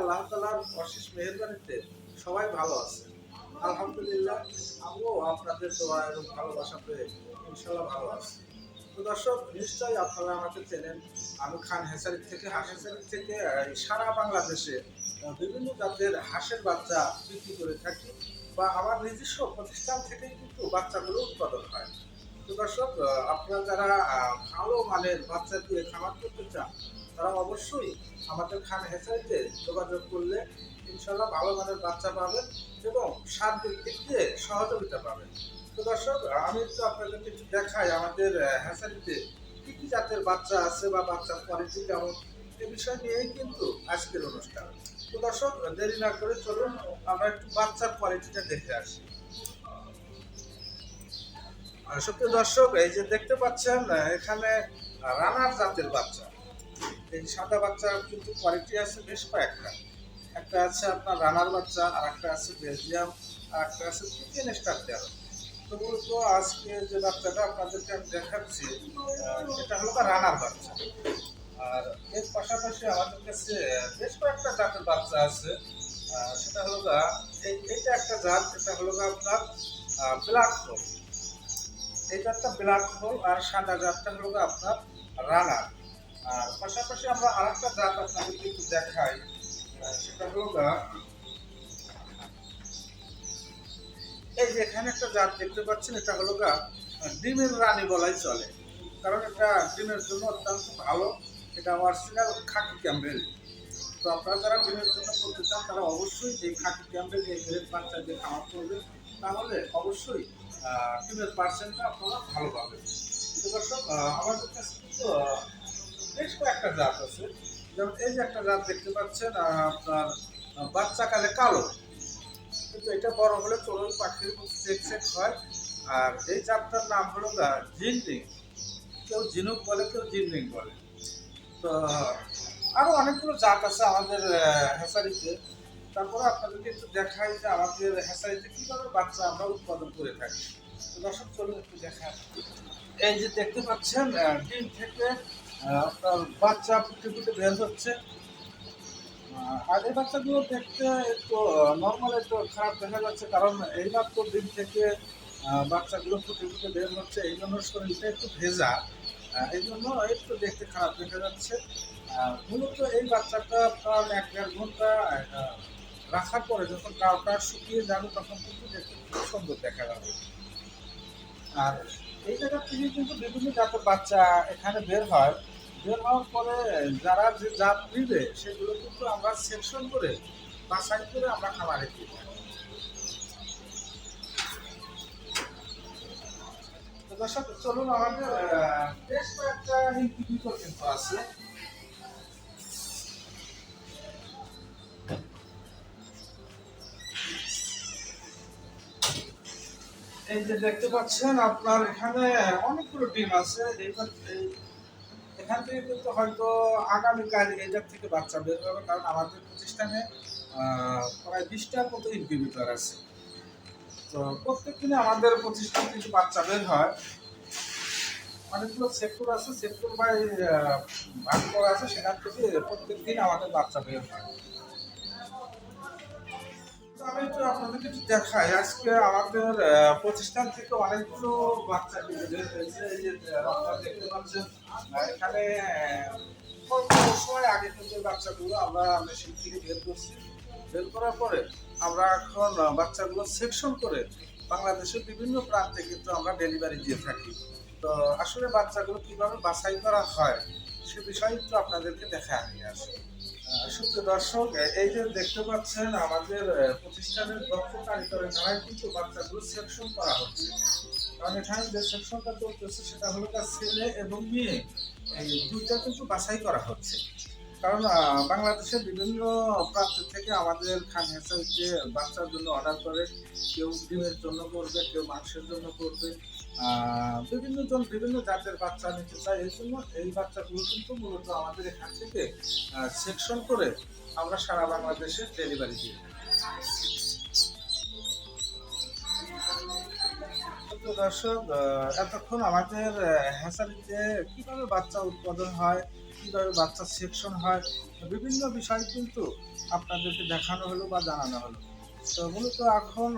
আল্লাহ তাআলার অশেষ মেহেরবানিতে সবাই ভালো আছে। আলহামদুলিল্লাহ, আমিও আপনাদের দোয়া এবং ভালোবাসাতে ইনশাআল্লাহ ভালো আছি। তো দর্শক, নিশ্চয়ই আপনারা আমাকে চেনেন। আমি খান হ্যাচারি থেকে সারা বাংলাদেশে বিভিন্ন জাতের হাঁসের বাচ্চা বিক্রি করে থাকি, বা আমার নিজস্ব প্রতিষ্ঠান থেকেই কিন্তু বাচ্চাগুলো উৎপাদন হয়। তো দর্শক, আপনারা যারা ভালো মানের বাচ্চা দিয়ে খামার করতে চান, তারা অবশ্যই আমাদের খান হ্যাচারিতে যোগাযোগ করলে ইনশাল্লাহ ভালো মানের বাচ্চা পাবেন এবং সার্বিক দিক দিয়ে সহযোগিতা পাবেন। তো দর্শক, আমি একটু আপনাদেরকে একটু দেখাই আমাদের হ্যাচারিতে কি কি জাতের বাচ্চা আছে বা বাচ্চার কোয়ালিটি কেমন, এ বিষয় নিয়েই কিন্তু আজকের অনুষ্ঠান। তো দর্শক, দেরি না করে চলুন আমরা একটু বাচ্চার কোয়ালিটিটা দেখে আসি। সুপ্রিয় দর্শক, এই যে দেখতে পাচ্ছেন এখানে রানার জাতের বাচ্চা। এই সাদা বাচ্চা কিন্তু কোয়ালিটি আছে বেশ কয়েকটা। একটা আছে আপনার রানার বাচ্চা, আর একটা আছে বেলজিয়াম, আর একটা আছে চিকেন স্টার তেল। তো মূলত আজকে যে বাচ্চাটা আপনাদেরকে আমি দেখাচ্ছি, এটা হলো রানার বাচ্চা। আর এর পাশাপাশি আমাদের কাছে বেশ কয়েকটা জাতের বাচ্চা আছে। সেটা হলো এইটা একটা জাত, এটা হলো আপনার ব্ল্যাক হোল। এটা একটা ব্ল্যাক হোল, আর সাদা জাতটা হলো আপনার রানার। আর পাশাপাশি আমরা আরেকটা জাত আপনাদেরকে একটু দেখাই, সেটা হলো এই যে এখানে একটা জাত দেখতে পাচ্ছেন, এটা হলো ডিমের রানী বলাই চলে, কারণ এটা ডিমের জন্য অত্যন্ত ভালো। এটা অরিজিনাল খাকি ক্যাম্বেল। তো আপনারা যারা ডিমের জন্য করতে চান, তারা অবশ্যই এই খাকি ক্যাম্বেল এই গ্রেড বাচ্চা দিয়ে খামার করবেন, তাহলে অবশ্যই ডিমের পার্সেন্টটা আপনারা ভালো পাবেন। তো দর্শক, আমাদের কাছে কিন্তু বেশ কয়েকটা জাত আছে। যেমন এই যে একটা জাত দেখতে পাচ্ছেন, আপনার বাচ্চাকালে কালো, কিন্তু এটা বড় হলে চড়ুই পাখির চেক চেক হয়। আর এই জাতটার নাম হলো জিনরিং। কেউ ঝিনুক বলে, কেউ জিনরিং বলে। তো আরো অনেকগুলো জাত আছে আমাদের হ্যাচারিতে। তারপরে আপনাদেরকে একটু দেখাই যে আমাদের হ্যাচারিতে কিভাবে বাচ্চা আমরা উৎপাদন করে থাকি। তো দর্শক, চলুন একটু দেখা। এই যে দেখতে পাচ্ছেন, ডিম থেকে আপনার বাচ্চা ফুটে ফুটে বের হচ্ছে। আর এই বাচ্চাগুলো দেখতে একটু নর্মাল একটু খারাপ দেখা যাচ্ছে, কারণ এইমাত্র ডিম থেকে বাচ্চাগুলো ফুটে ফুটে বের হচ্ছে, এই জন্য শরীরটা একটু ভেজা। এই জন্য একটু দেখতে খারাপ দেখা যাচ্ছে। মূলত এই বাচ্চাটা আপনার 1-1.5 ঘন্টা রাখার পরে যখন গাওটা শুকিয়ে যাবে, তখন কিন্তু দেখতে খুব সুন্দর দেখা যাবে। আর এই জায়গা থেকে কিন্তু বিভিন্ন জাতের বাচ্চা এখানে বের হয়। বের হওয়ার পরে যারা যে জাত নিবে, সেগুলো কিন্তু আমরা সেকশন করে বাছাই করে আমরা খামারে দিই। তো দর্শক, চলুন আমাদের বেশ কয়েকটা ইনকিউবেটর কিন্তু আছে। এই যে দেখতে পাচ্ছেন, আপনার এখানে অনেকগুলো ডিম আছে। এখান থেকে কিন্তু হয়তো আগামীকাল এদের থেকে বাচ্চা বের হবে, কারণ আমাদের প্রতিষ্ঠানে প্রায় 20টার মতো ইনকিউবেটর আছে। তো প্রত্যেক দিনে আমাদের প্রতিষ্ঠান থেকে বাচ্চা বের হয়। অনেকগুলো সেক্টর আছে, সেক্টর বাই ভাগ করা আছে, সেখান থেকে প্রত্যেক দিন আমাদের বাচ্চা বের হয়। তো আমি একটু আপনাদেরকে একটু দেখাই, আজকে আমাদের প্রতিষ্ঠান থেকে অনেকগুলো বাচ্চা কিন্তু বের হয়েছে। এই যে আপনারা দেখতে পাচ্ছেন, এখানে অল্প সময় আগে কিন্তু বাচ্চাগুলো আমরা মেশিন থেকে বের করছি। বের করার পরে আমরা এখন বাচ্চাগুলো সেকশন করে বাংলাদেশের বিভিন্ন প্রান্তে কিন্তু আমরা ডেলিভারি দিয়ে থাকি। তো আসলে বাচ্চাগুলো কিভাবে বাছাই করা হয়, সে বিষয়ে একটু আপনাদেরকে দেখায় নিয়ে আসি। সুপ্রিয় দর্শক, এই যে দেখতে পাচ্ছেন, আমাদের প্রতিষ্ঠানের দক্ষ কারিগরের দ্বারাই কিন্তু বাচ্চাগুলো সেকশন করা হচ্ছে। কারণ এখানে যে সেকশনটা চলতেছে, সেটা হলো তার ছেলে এবং মেয়ে, এই দুইটা কিন্তু বাছাই করা হচ্ছে। কারণ বাংলাদেশের বিভিন্ন প্রান্ত থেকে আমাদের খান হ্যাচারিতে বাচ্চার জন্য অর্ডার করে। কেউ ডিমের জন্য করবে, কেউ মাংসের জন্য করবে। বিভিন্ন জন বিভিন্ন জাতের বাচ্চা নিতে চায়, এই জন্য এই বাচ্চাগুলো কিন্তু মূলত আমাদের এখান থেকে সেকশন করে আমরা সারা বাংলাদেশে ডেলিভারি দিই। তো দর্শক, এতক্ষণ আমাদের হ্যাচারিতে কিভাবে বাচ্চা উৎপাদন হয়, কি কীভাবে বাচ্চা সিলেকশন হয়, বিভিন্ন বিষয় কিন্তু আপনাদেরকে দেখানো হলো বা জানানো হলো। তো মূলত এখন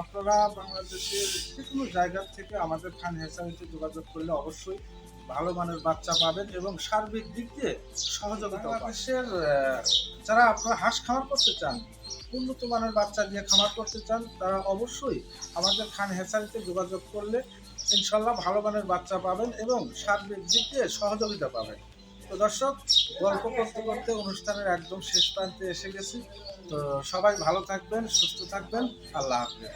আপনারা বাংলাদেশের যে কোনো জায়গা থেকে আমাদের খান হ্যাচারিতে যোগাযোগ করলে অবশ্যই ভালো মানের বাচ্চা পাবেন এবং সার্বিক দিক দিয়ে সহযোগিতা বাংলাদেশের যারা আপনারা হাঁস খামার করতে চান, উন্নত মানের বাচ্চা দিয়ে খামার করতে চান, তারা অবশ্যই আমাদের খান হ্যাচারিতে যোগাযোগ করলে ইনশাল্লাহ ভালো মানের বাচ্চা পাবেন এবং সার্বিক দিক দিয়ে সহযোগিতা পাবেন। তো দর্শক, গল্প করতে করতে অনুষ্ঠানের একদম শেষ প্রান্তে এসে গেছি। তো সবাই ভালো থাকবেন, সুস্থ থাকবেন। আল্লাহ হাফেজ।